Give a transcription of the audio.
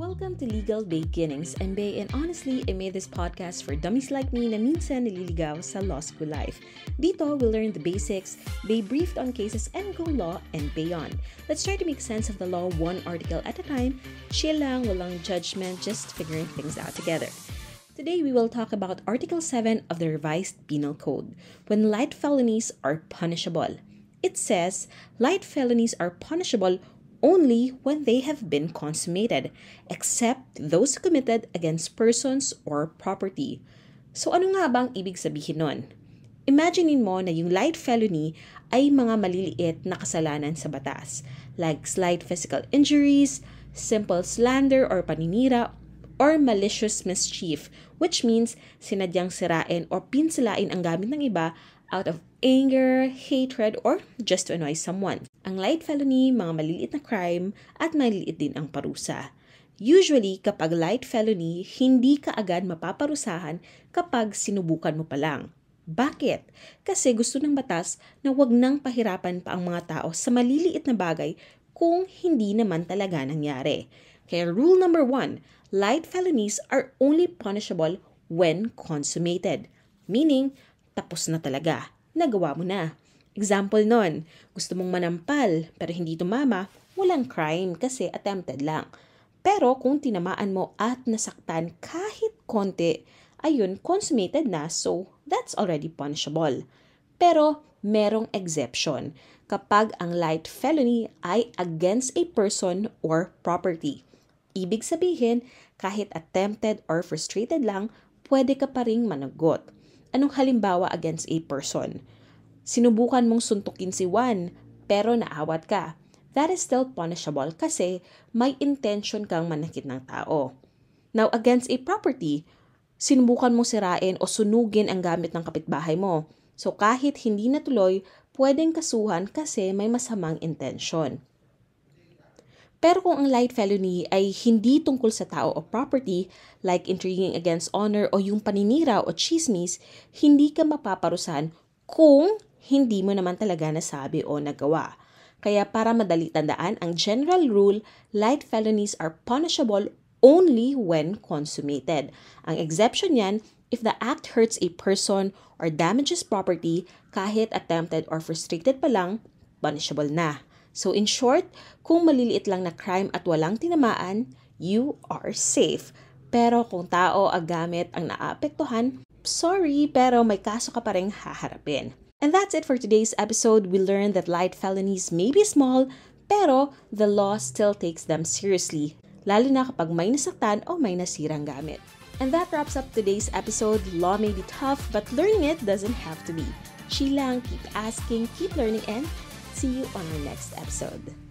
Welcome to Legal Beginnings. I'm Bay, and honestly, I made this podcast for dummies like me na minsan naliligaw sa law school life. Dito, we'll learn the basics, be briefed on cases and go law and beyond. Let's try to make sense of the law one article at a time. Chill lang, walang judgment, just figuring things out together. Today, we will talk about Article 7 of the Revised Penal Code, when light felonies are punishable. It says, light felonies are punishable only when they have been consummated, except those committed against persons or property. So ano nga bang ibig sabihin nun? Imaginein mo na yung light felony ay mga maliliit na kasalanan sa batas, like slight physical injuries, simple slander or paninira, or malicious mischief, which means sinadyang sirain or pinsalain ang gamit ng iba out of anger, hatred, or just to annoy someone. Ang light felony, mga maliliit na crime, at maliliit din ang parusa. Usually, kapag light felony, hindi ka agad mapaparusahan kapag sinubukan mo pa lang. Bakit? Kasi gusto ng batas na wag nang pahirapan pa ang mga tao sa maliliit na bagay kung hindi naman talaga nangyari. Kaya rule number 1, light felonies are only punishable when consummated. Meaning, tapos na talaga. Nagawa mo na. Example nun, gusto mong manampal pero hindi tumama, walang crime kasi attempted lang. Pero kung tinamaan mo at nasaktan kahit konti, ayun, consummated na, so that's already punishable. Pero merong exception kapag ang light felony ay against a person or property. Ibig sabihin, kahit attempted or frustrated lang, pwede ka pa ring managot. Anong halimbawa against a person? Sinubukan mong suntukin si Juan, pero naawat ka. That is still punishable kasi may intention kang manakit ng tao. Now, against a property, sinubukan mong sirain o sunugin ang gamit ng kapitbahay mo. So, kahit hindi natuloy, pwedeng kasuhan kasi may masamang intention. Pero kung ang light felony ay hindi tungkol sa tao o property, like intriguing against honor o yung paninira o chismis, hindi ka mapaparusahan kung hindi mo naman talaga nasabi o nagawa. Kaya para madali tandaan, ang general rule, light felonies are punishable only when consummated. Ang exception yan, if the act hurts a person or damages property, kahit attempted or frustrated pa lang, punishable na. So in short, kung maliliit lang na crime at walang tinamaan, you are safe. Pero kung tao o gamit ang naapektuhan, sorry, pero may kaso ka pa rin haharapin. And that's it for today's episode. We learned that light felonies may be small, pero the law still takes them seriously, lalo na kapag may nasaktan o may nasirang gamit. And that wraps up today's episode. Law may be tough, but learning it doesn't have to be. Chill lang, keep asking, keep learning, and see you on our next episode.